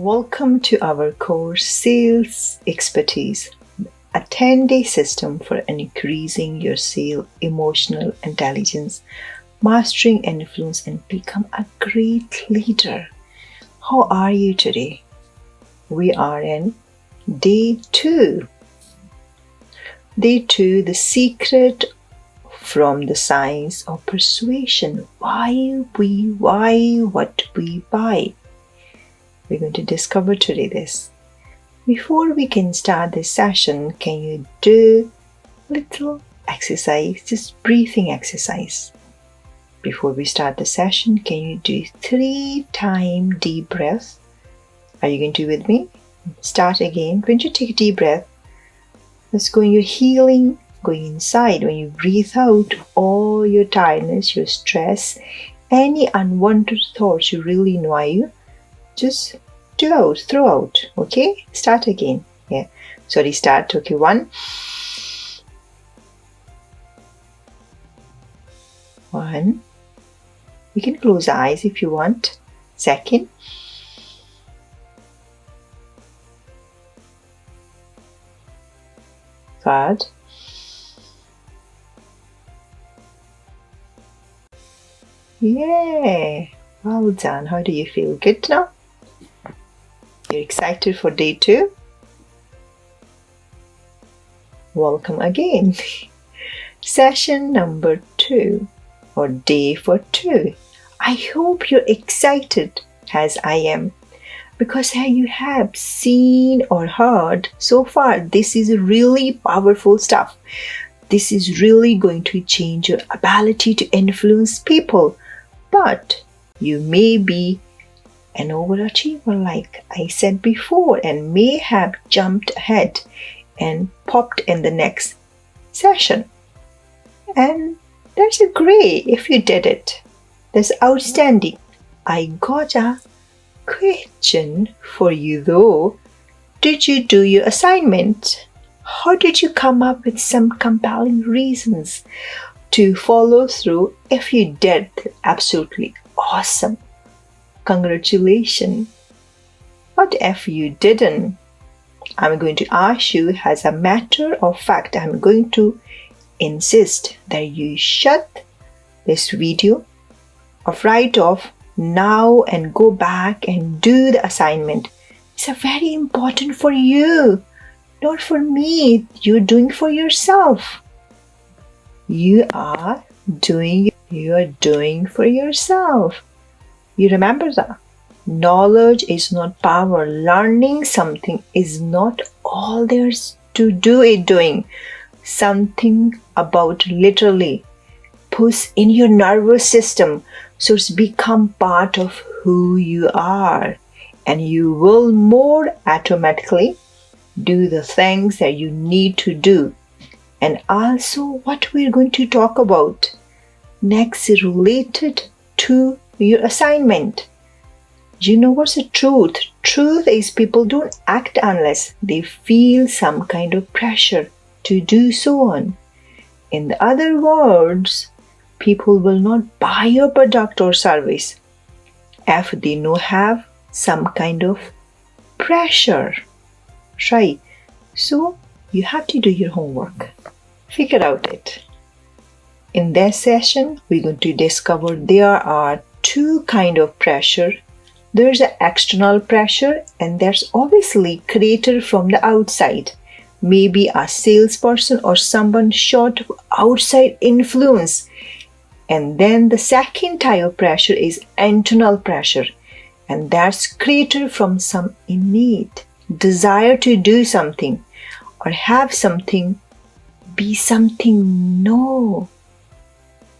Welcome to our course Sales Expertise, a 10-day system for increasing your sales emotional intelligence, mastering influence, and become a great leader. How are you today? We are in day 2. Day 2, the secret from the science of persuasion. Why, what we buy. We're going to discover today this. Before we can start this session, can you do a little exercise, just breathing exercise? Before we start the session, can you do 3-time deep breath? Are you going to do with me? Start again. When you take a deep breath, let's go in your healing, going inside. When you breathe out all your tiredness, your stress, any unwanted thoughts you really know you, just throw out. Okay? Start again. Yeah. Sorry, start. Okay, 1. 1. You can close the eyes if you want. 2nd. 3rd. Yeah. Well done. How do you feel? Good now? You're excited for day 2? Welcome again. Session number 2 or day for 2. I hope you're excited as I am because you have seen or heard so far. This is really powerful stuff. This is really going to change your ability to influence people. But you may be an overachiever, like I said before, and may have jumped ahead and popped in the next session. And that's great if you did it. That's outstanding. I got a question for you though. Did you do your assignment? How did you come up with some compelling reasons to follow through? If you did, absolutely awesome. Congratulations. But if you didn't, I'm going to ask you, as a matter of fact, I'm going to insist that you shut this video of right off now and go back and do the assignment. It's very important for you, not for me. You're doing for yourself. You are doing for yourself. You remember that? Knowledge is not power. Learning something is not all there's to do it doing. Something about literally push in your nervous system so it's become part of who you are. And you will more automatically do the things that you need to do. And also what we're going to talk about next is related to your assignment. You know what's the truth? Truth is people don't act unless they feel some kind of pressure to do so on. In other words, people will not buy your product or service if they don't have some kind of pressure. Right? So you have to do your homework. Figure out it. In this session, we're going to discover there are 2 kinds of pressure. There's an external pressure and there's obviously created from the outside. Maybe a salesperson or someone short of outside influence. And then the second type of pressure is internal pressure. And that's created from some innate desire to do something or have something, be something. No.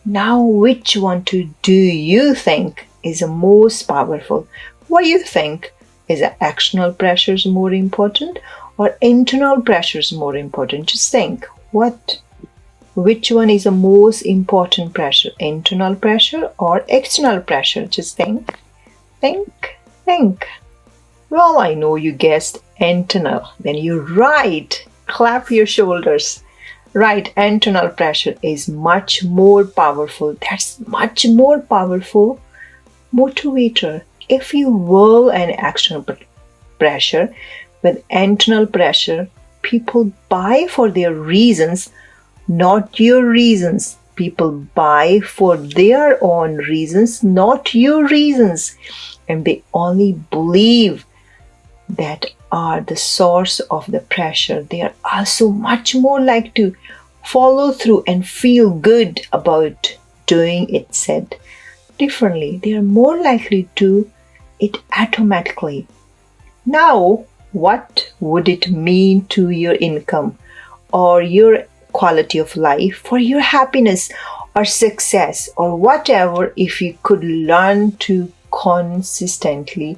Now, which one do you think is the most powerful? What do you think? Is the external pressures more important or internal pressures more important? Just think. Which one is the most important pressure? Internal pressure or external pressure? Just think. Well, I know you guessed internal. Then you're right. Clap your shoulders. Right, internal pressure is much more powerful. That's much more powerful motivator, if you will, an external pressure, with internal pressure, people buy for their reasons, not your reasons. People buy for their own reasons, not your reasons. And they only believe that are the source of the pressure. They are also much more like to follow through and feel good about doing it. Said differently, they are more likely to it automatically. Now, what would it mean to your income or your quality of life, for your happiness or success or whatever, if you could learn to consistently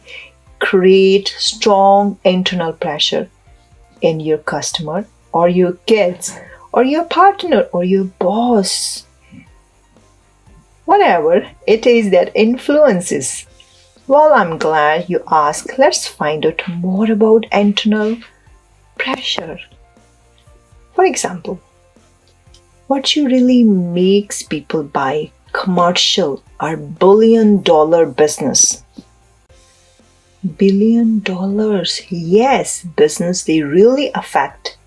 create strong internal pressure in your customer or your kids or your partner or your boss, whatever it is that influences. Well, I'm glad you asked. Let's find out more about internal pressure. For example, what really makes people buy commercial or billion-dollar business? $1 billion, yes, business, they really affect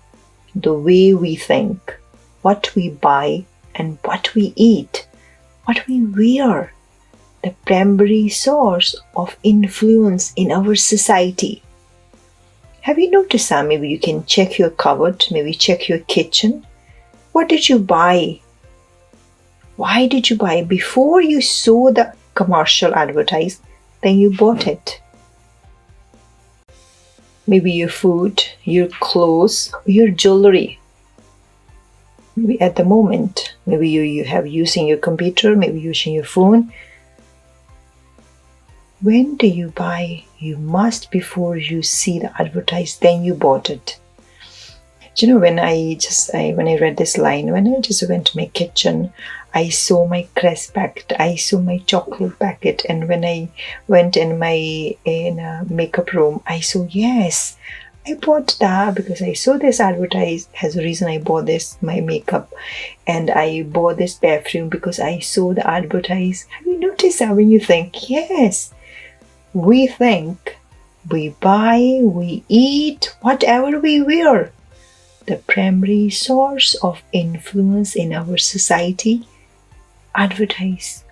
the way we think, what we buy and what we eat, what we wear, the primary source of influence in our society. Have you noticed that? Maybe you can check your cupboard, maybe check your kitchen. What did you buy? Why did you buy? Before you saw the commercial advertised, then you bought it. Maybe your food, your clothes, your jewelry. Maybe at the moment, maybe you have using your computer, maybe using your phone. When do you buy? You must before you see the advertised, then you bought it. You know, when I read this line, when I just went to my kitchen, I saw my crisp packet, I saw my chocolate packet, and when I went in my makeup room, I saw, yes, I bought that because I saw this advertised as a reason I bought this, my makeup, and I bought this perfume because I saw the advertised. Have you noticed that when you think, yes, we think, we buy, we eat, whatever we wear, the primary source of influence in our society, advertise.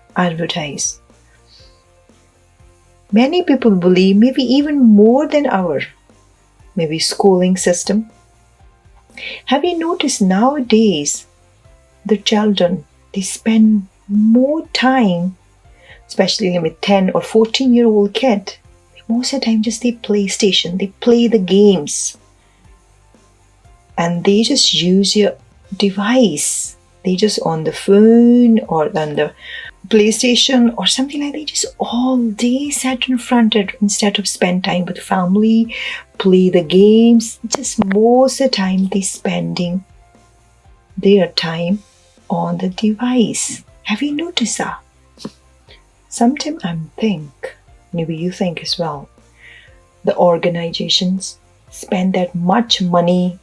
Many people believe maybe even more than our maybe schooling system. Have you noticed nowadays the children, they spend more time, especially with 10 or 14-year-old kid, most of the time just they PlayStation, they play the games. And they just use your device. They just on the phone or on the PlayStation or something like that. They just all day sat in front of it instead of spend time with family, play the games. Just most of the time they spending their time on the device. Have you noticed that? Sometimes I think, maybe you think as well, the organizations spend that much money,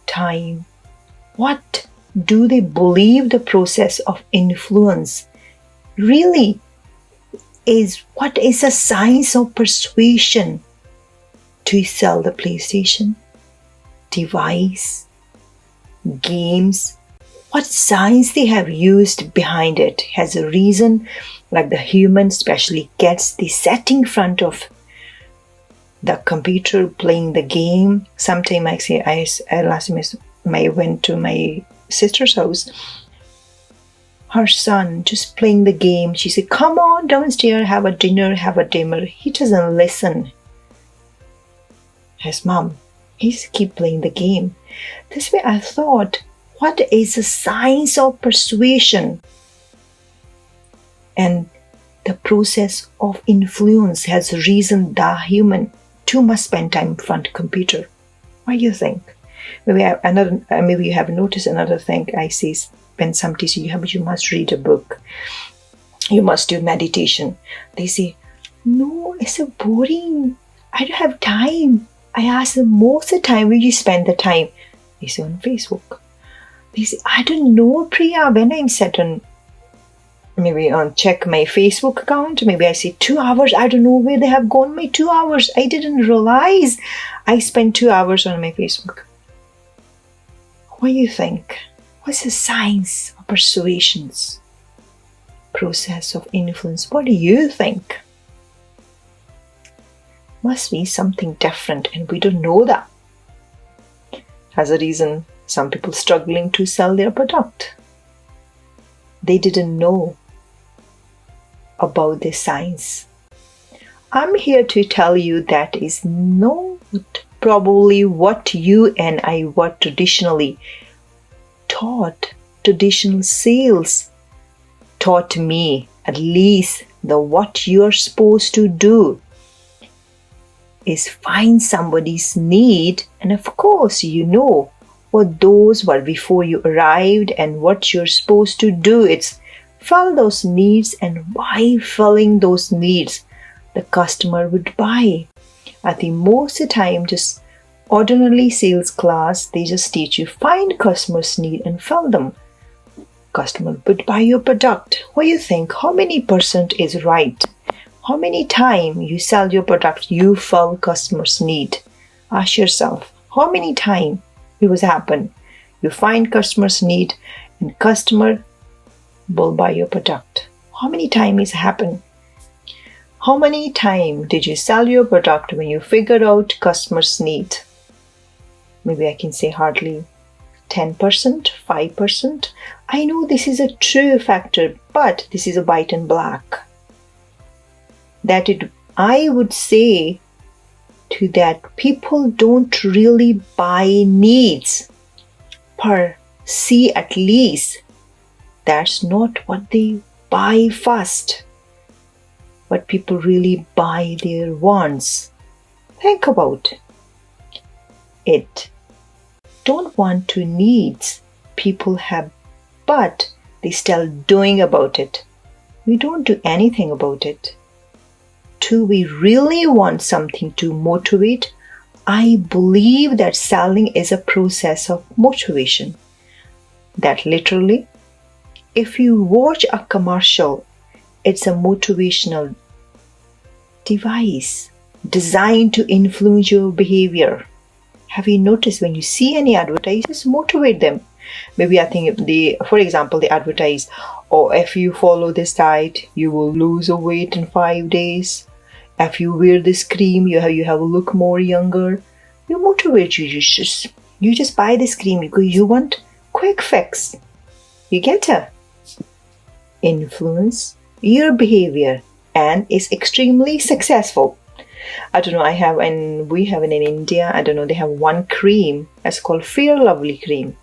time. What do they believe the process of influence really is? What is a science of persuasion to sell the PlayStation, device, games? What science they have used behind it has a reason, like the human, especially gets the set in front of the computer playing the game. Sometime I say, last semester I went to my sister's house. Her son just playing the game. She said, come on downstairs, have a dinner. He doesn't listen. His mom, he's keep playing the game. This way I thought, what is the science of persuasion? And the process of influence has reason the human too must spend time in front of computer. What do you think? Maybe you have noticed another thing I see when somebody says you must read a book, you must do meditation. They say, no, it's so boring. I don't have time. I ask them most of the time, where you spend the time? They say on Facebook. They say, I don't know, Priya, when I'm set on maybe check my Facebook account. Maybe I see 2 hours. I don't know where they have gone. My 2 hours. I didn't realize I spent 2 hours on my Facebook. What do you think? What's the science of persuasions? Process of influence. What do you think? Must be something different, and we don't know that. As a reason, some people struggling to sell their product. They didn't know about the science. I'm here to tell you that is not probably what you and I were traditionally taught. Traditional sales taught me, at least the what you're supposed to do is find somebody's need, and of course you know what those were before you arrived and what you're supposed to do. It's fill those needs, and by filling those needs the customer would buy. I think most of the time just ordinarily sales class, they just teach you find customers' need and fill them. Customer would buy your product. What do you think? How many % is right? How many time you sell your product, you fill customers' need? Ask yourself, how many time it was happen? You find customers' need and customer will buy your product. How many time is happen? How many time did you sell your product when you figured out customers' need? Maybe I can say hardly 10%, 5%. I know this is a true factor, but this is a white and black. I would say to that people don't really buy needs per se, at least. That's not what they buy first. But people really buy their wants. Think about it. Don't want to needs people have, but they still doing about it. We don't do anything about it. Do we really want something to motivate? I believe that selling is a process of motivation. That literally, if you watch a commercial, it's a motivational device designed to influence your behavior. Have you noticed when you see any advertisers, motivate them? Maybe I think for example, they advertise, or if you follow this diet, you will lose a weight in 5 days. If you wear this cream, you have a look more younger. You motivate you. You just buy this cream because you want quick fix. You get it? Influence your behavior and is extremely successful. I don't know, we have in India, I don't know, they have one cream. It's called Fair Lovely cream.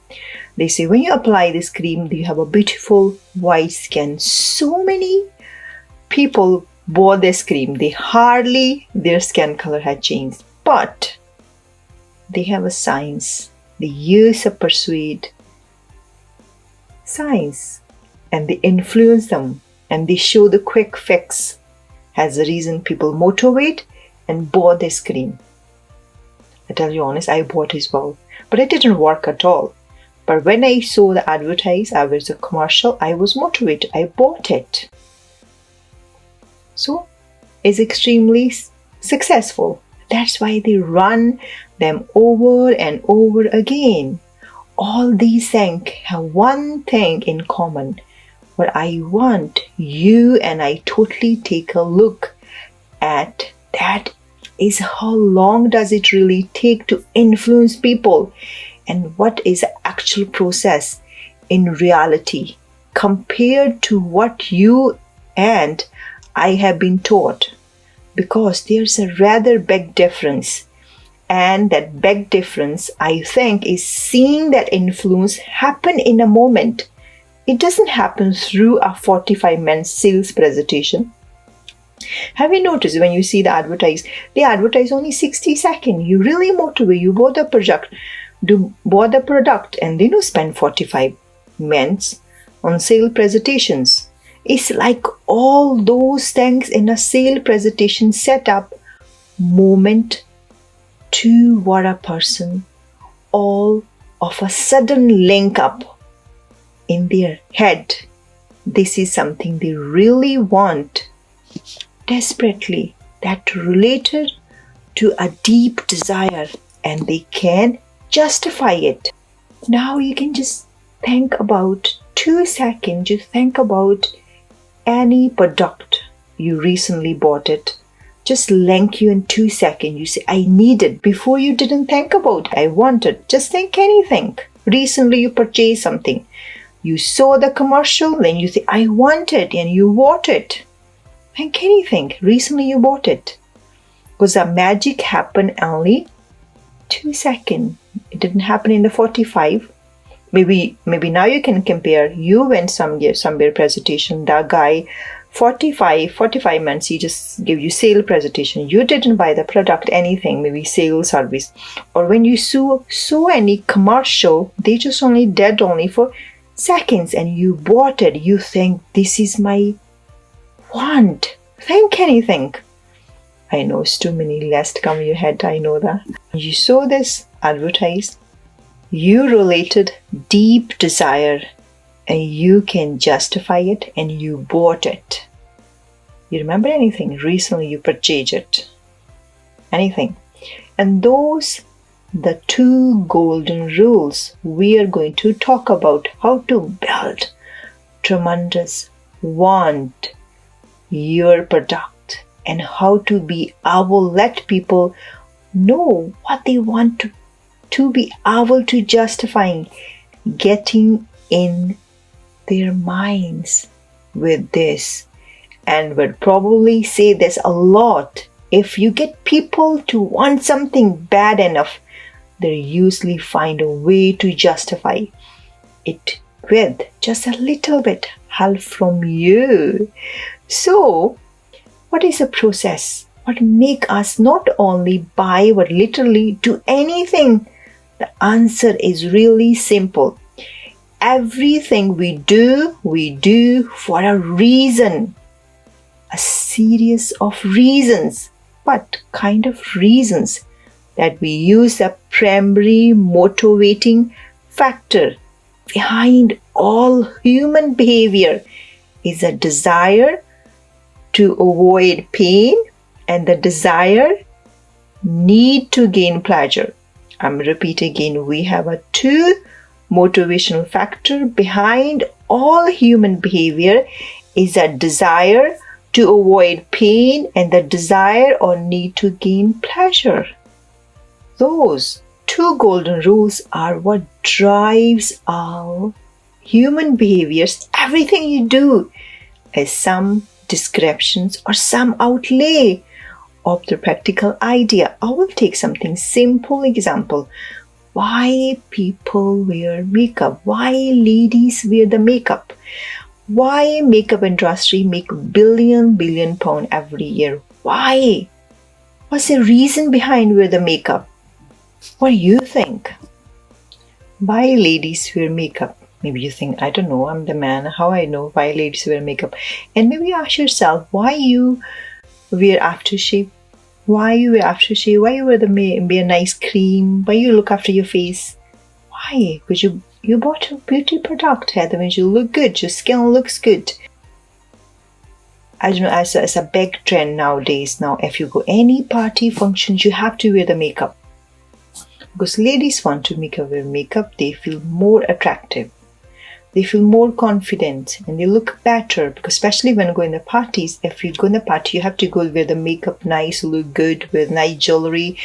They say when you apply this cream, you have a beautiful white skin. So many people bought this cream. Their skin color had changed. But they have a science. They use a persuade science. And they influence them. And they show the quick fix. As a reason people motivate and bought this cream. I tell you honest, I bought as well. But it didn't work at all. But when I saw the advertise, I was a commercial, I was motivated. I bought it. So, it's extremely successful. That's why they run them over and over again. All these things have one thing in common. What I want you and I totally take a look at that is how long does it really take to influence people, and what is the actual process in reality compared to what you and I have been taught, because there's a rather big difference. And that big difference, I think, is seeing that influence happen in a moment. It doesn't happen through a 45-minute sales presentation. Have you noticed when you see they advertise only 60 seconds. You really motivate, you bought the product, and they don't spend 45 minutes on sale presentations. It's like all those things in a sale presentation set up moment to what a person all of a sudden link up in their head this is something they really want desperately, that related to a deep desire, and they can justify it. Now you can just think about 2 seconds, you think about any product you recently bought it. Just link you in 2 seconds. You say, I need it. Before you didn't think about it. I want it. Just think anything. Recently you purchased something. You saw the commercial, then you say, I want it, and you bought it. Think anything. Recently you bought it. Because the magic happened only 2 seconds. It didn't happen in the 45. Maybe now you can compare. You went somewhere presentation. That guy, 45 minutes, he just give you sale presentation. You didn't buy the product, anything, maybe sale service. Or when you saw any commercial, they just only did only for seconds, and you bought it. You think, this is my want. Think anything. I know it's too many lists come in your head, I know that. You saw this advertised, you related deep desire, and you can justify it, and you bought it. You remember anything? Recently you purchased it. Anything. And those, the 2 golden rules we are going to talk about, how to build tremendous want your product, and how to be able let people know what they want to be able to justifying, getting in their minds with this. And would probably say this a lot. If you get people to want something bad enough, they usually find a way to justify it with just a little bit help from you. So, what is the process? What make us not only buy but literally do anything? The answer is really simple. Everything we do for a reason. A series of reasons. What kind of reasons? That we use a primary motivating factor behind all human behavior is a desire to avoid pain and the desire need to gain pleasure. I'm repeat again, we have a 2 motivational factor behind all human behavior is a desire to avoid pain and the desire or need to gain pleasure. Those 2 golden rules are what drives all human behaviors. Everything you do is some descriptions or some outlay of the practical idea. I will take something simple example. Why people wear makeup? Why ladies wear the makeup? Why makeup industry make billion pound every year? Why? What's the reason behind wear the makeup? What do you think? Why ladies wear makeup? Maybe you think, I don't know, I'm the man. How I know why ladies wear makeup? And maybe you ask yourself, why you wear aftershave? Why you wear aftershave? Why you wear nice cream? Why you look after your face? Why? Because you bought a beauty product. That means you look good. Your skin looks good. I don't know, as a big trend nowadays. Now, if you go any party functions, you have to wear the makeup. Because ladies want to wear makeup, they feel more attractive. They feel more confident and they look better, because especially when you go in the parties, if you go in the party, you have to go wear the makeup nice, look good with nice jewelry.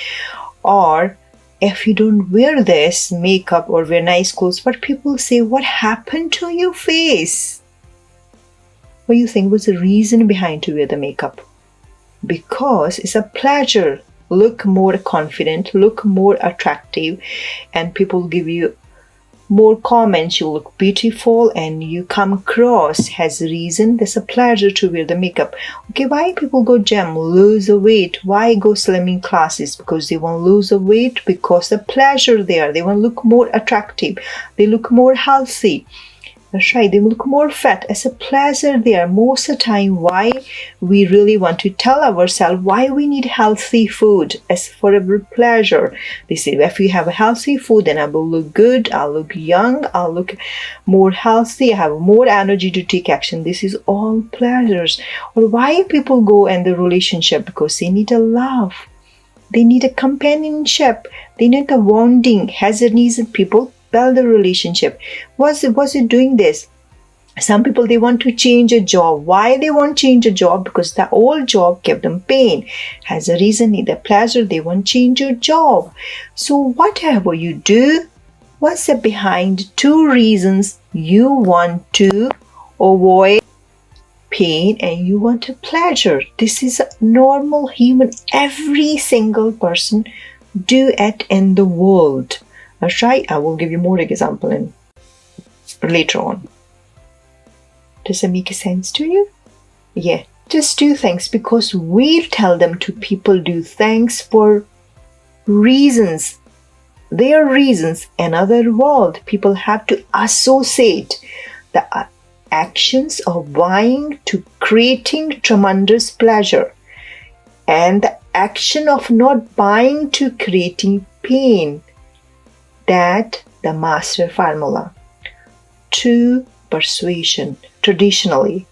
Or if you don't wear this makeup or wear nice clothes, but people say, what happened to your face? What do you think was the reason behind to wear the makeup? Because it's a pleasure. Look more confident, look more attractive, and people give you more comments. You look beautiful and you come across as a reason. There's a pleasure to wear the makeup. Okay, why people go gym, lose the weight? Why go slimming classes? Because they want to lose the weight, because the pleasure there. They want to look more attractive. They look more healthy. That's right, they look more fat as a pleasure there. Most of the time, why we really want to tell ourselves why we need healthy food as for our pleasure. They say if we have a healthy food, then I will look good, I'll look young, I'll look more healthy, I have more energy to take action. This is all pleasures. Or why people go in the relationship? Because they need a love. They need a companionship. They need a bonding. Has a reason people build a relationship. Was it doing this? Some people, they want to change a job. Why they want to change a job? Because the old job gave them pain. Has a reason, need a pleasure. They want to change your job. So whatever you do, what's the behind 2 reasons you want to avoid pain and you want a pleasure? This is a normal human. Every single person do it in the world. That's right. I will give you more example later on. Does it make sense to you? Yeah. Just do things because we tell them to people do things for reasons. Their reasons. In other words, people have to associate the actions of buying to creating tremendous pleasure and the action of not buying to creating pain. That the master formula to persuasion. Traditionally,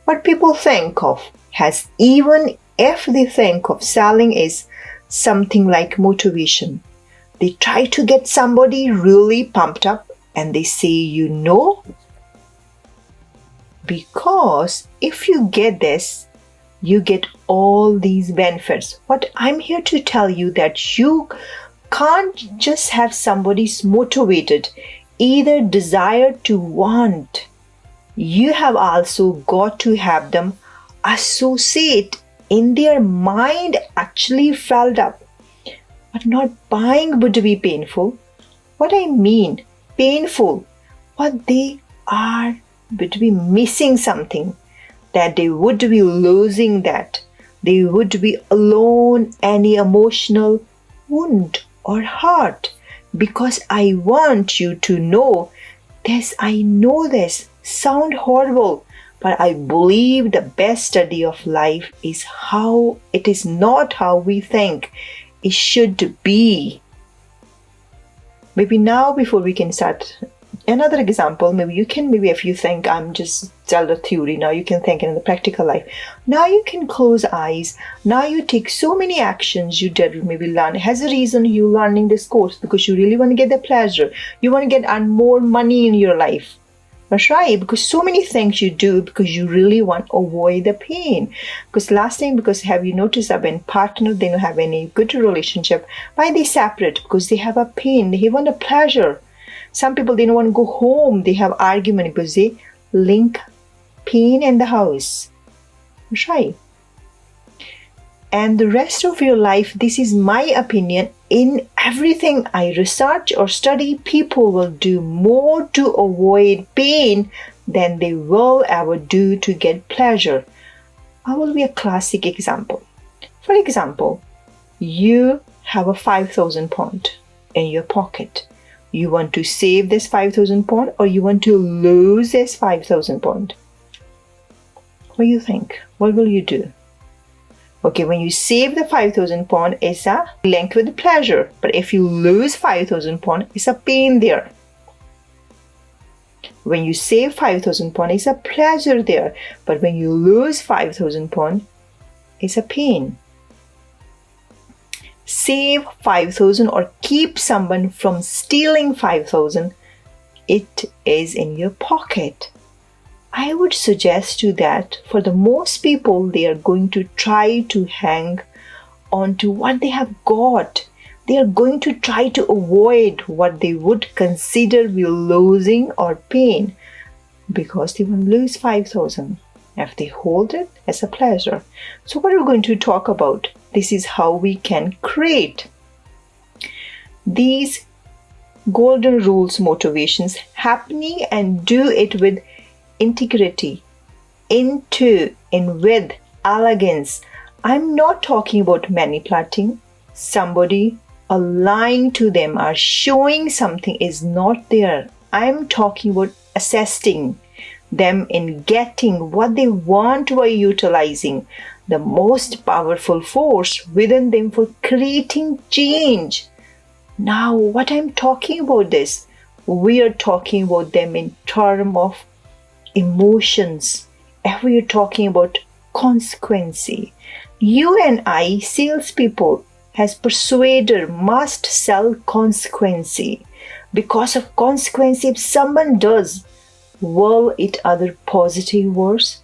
what people think of has, even if they think of selling is something like motivation, they try to get somebody really pumped up and they say, because if you get this, you get all these benefits. What I'm here to tell you that you can't just have somebody motivated, either desire to want. You have also got to have them associate in their mind actually filled up. But not buying would be painful. What I mean, painful, what they are would be missing something, that they would be losing that. They would be alone any emotional wound or hurt, because I want you to know this. I know this sound horrible, but I believe the best study of life is how it is not how we think it should be. Maybe now, before we can start another example, maybe if you think I'm just tell the theory, now you can think in the practical life. Now you can close eyes. Now you take so many actions you did, maybe learn. Has a reason you learning this course because you really want to get the pleasure. You want to earn more money in your life. That's right, because so many things you do because you really want to avoid the pain. Because last time, because have you noticed that when partner, they don't have any good relationship, why they separate? Because they have a pain, they want a pleasure. Some people, they don't want to go home, they have argument because they link pain in the house. That's right. And the rest of your life, this is my opinion, in everything I research or study, people will do more to avoid pain than they will ever do to get pleasure. I will be a classic example. For example, you have a 5,000 pound in your pocket. You want to save this 5,000 pound or you want to lose this 5,000 pound? What do you think? What will you do? Okay, when you save the 5,000 pound, it's a link with pleasure. But if you lose 5,000 pound, it's a pain there. When you save 5,000 pound, it's a pleasure there. But when you lose 5,000 pound, it's a pain. Save 5,000 or keep someone from stealing 5,000, it is in your pocket. I would suggest you that for the most people, they are going to try to hang on to what they have got. They are going to try to avoid what they would consider be losing or pain because they will lose 5,000 if they hold it as a pleasure. So what are we going to talk about? This is how we can create these golden rules motivations happening and do it with integrity, with elegance. I'm not talking about manipulating somebody or lying to them or showing something is not there. I'm talking about assisting them in getting what they want by utilizing the most powerful force within them for creating change. Now, what I'm talking about this, we are talking about them in terms of emotions. If we are talking about consequence, you and I, salespeople, as persuader, must sell consequence. Because of consequence, if someone does, will it other positive words?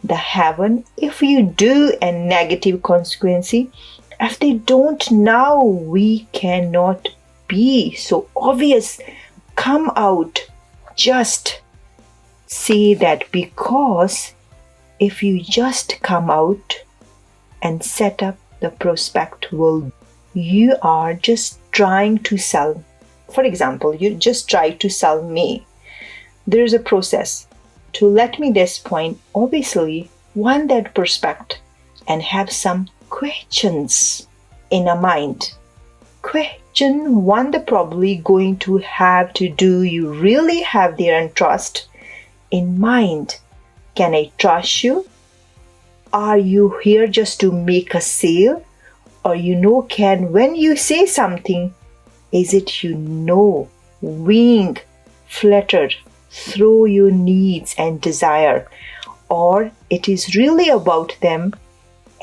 The heaven, if you do a negative consequence, if they don't now, we cannot be so obvious. Come out, just say that, because if you just come out and set up the prospect world, you are just trying to sell. For example, you just try to sell me. There is a process to let me this point. Obviously, want that prospect and have some questions in a mind. Question one, they're probably going to have to do, you really have their trust in mind. Can I trust you? Are you here just to make a sale? Or can when you say something, is it wing, flutter through your needs and desire, or it is really about them,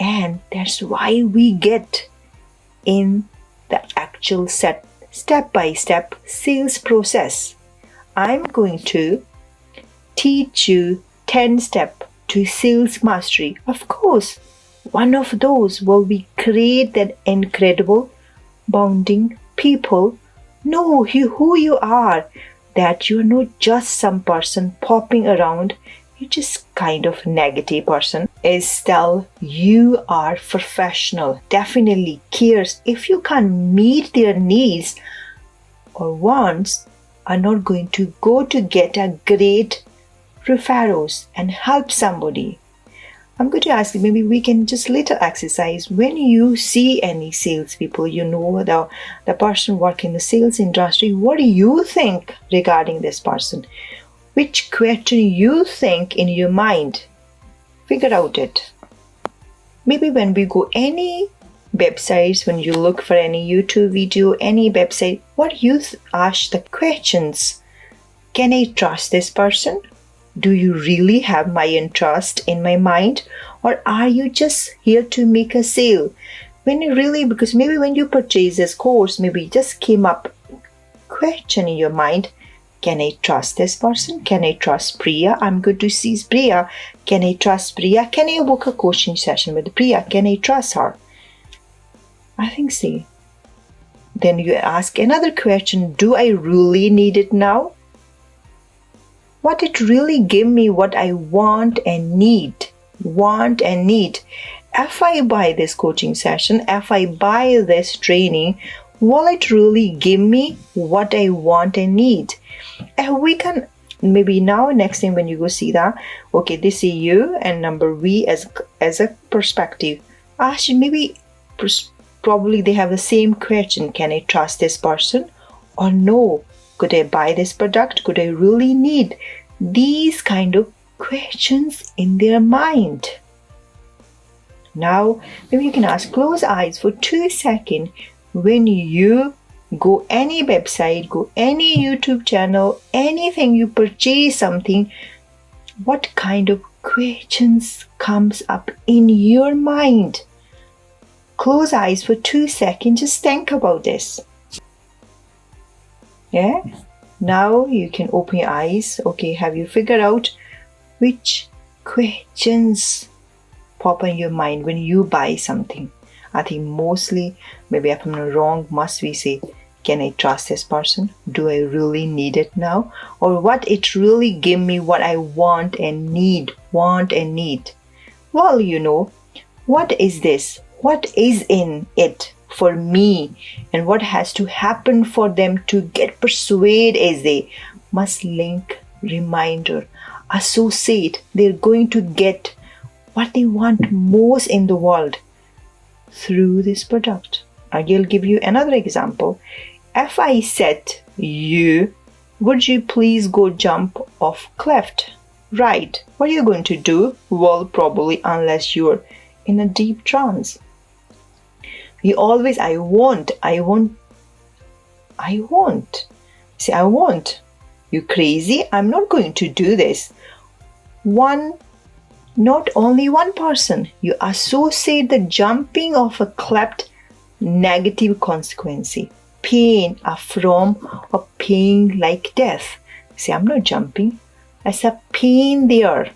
and that's why we get in the actual step-by-step sales process. I'm going to teach you 10 steps to sales mastery. Of course, one of those will be create that incredible bonding. People know who you are, that you're not just some person popping around, you're just kind of negative person. Still, you are professional, definitely cares. If you can't meet their needs or wants, are not going to go to get a great referrals and help somebody. I'm going to ask you, maybe we can just little exercise. When you see any salespeople, the person working in the sales industry, what do you think regarding this person? Which question you think in your mind? Figure out it. Maybe when we go any websites, when you look for any YouTube video, any website, what you ask the questions? Can I trust this person? Do you really have my interest in my mind, or are you just here to make a sale? Because maybe when you purchase this course, maybe just came up question in your mind. Can I trust this person? Can I trust Priya? I'm good to see Priya. Can I trust Priya? Can I book a coaching session with Priya? Can I trust her? I think so. Then you ask another question. Do I really need it now? What it really give me what I want and need. If I buy this coaching session, if I buy this training, will it really give me what I want and need? And we can maybe now next time when you go see that, okay, this is you and number V as a perspective. Maybe probably they have the same question. Can I trust this person or no? Could I buy this product? Could I really need these kind of questions in their mind? Now, maybe you can ask, close eyes for 2 seconds. When you go any website, go any YouTube channel, anything you purchase something, what kind of questions comes up in your mind? Close eyes for 2 seconds. Just think about this. Yeah? Now you can open your eyes. Okay, have you figured out which questions pop in your mind when you buy something? I think mostly, maybe if I'm not wrong, must we say, can I trust this person? Do I really need it now? Or what it really give me what I want and need? Well, what is this? What is in it for me? And what has to happen for them to get persuade is they must link, reminder, associate. They're going to get what they want most in the world through this product. I will give you another example. If I set you Would you please go jump off cliff? Right. What are you going to do? Well, probably unless you're in a deep trance. You always, I won't. Say, I won't. You crazy? I'm not going to do this. Not only one person. You associate the jumping of a cliff negative consequence. Pain, a form of pain like death. Say, I'm not jumping. There's a pain there.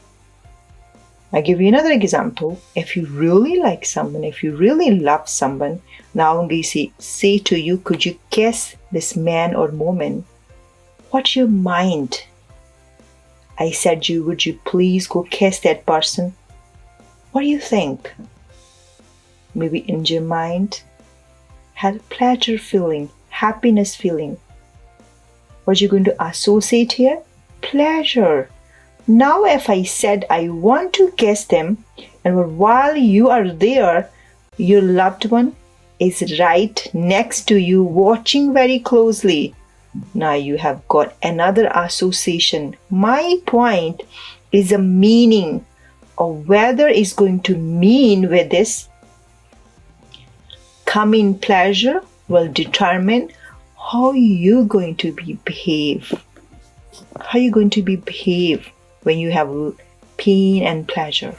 I'll give you another example. If you really like someone, if you really love someone, now I'm going to say to you, could you kiss this man or woman? What's your mind? I said you, would you please go kiss that person? What do you think? Maybe in your mind, had pleasure feeling, happiness feeling. What you're going to associate here? Pleasure. Now if I said I want to kiss them, and while you are there, your loved one is right next to you watching very closely. Now you have got another association. My point is a meaning of whether it's going to mean with this coming pleasure will determine how you're going to behave. How you're going to behave when you have pain and pleasure.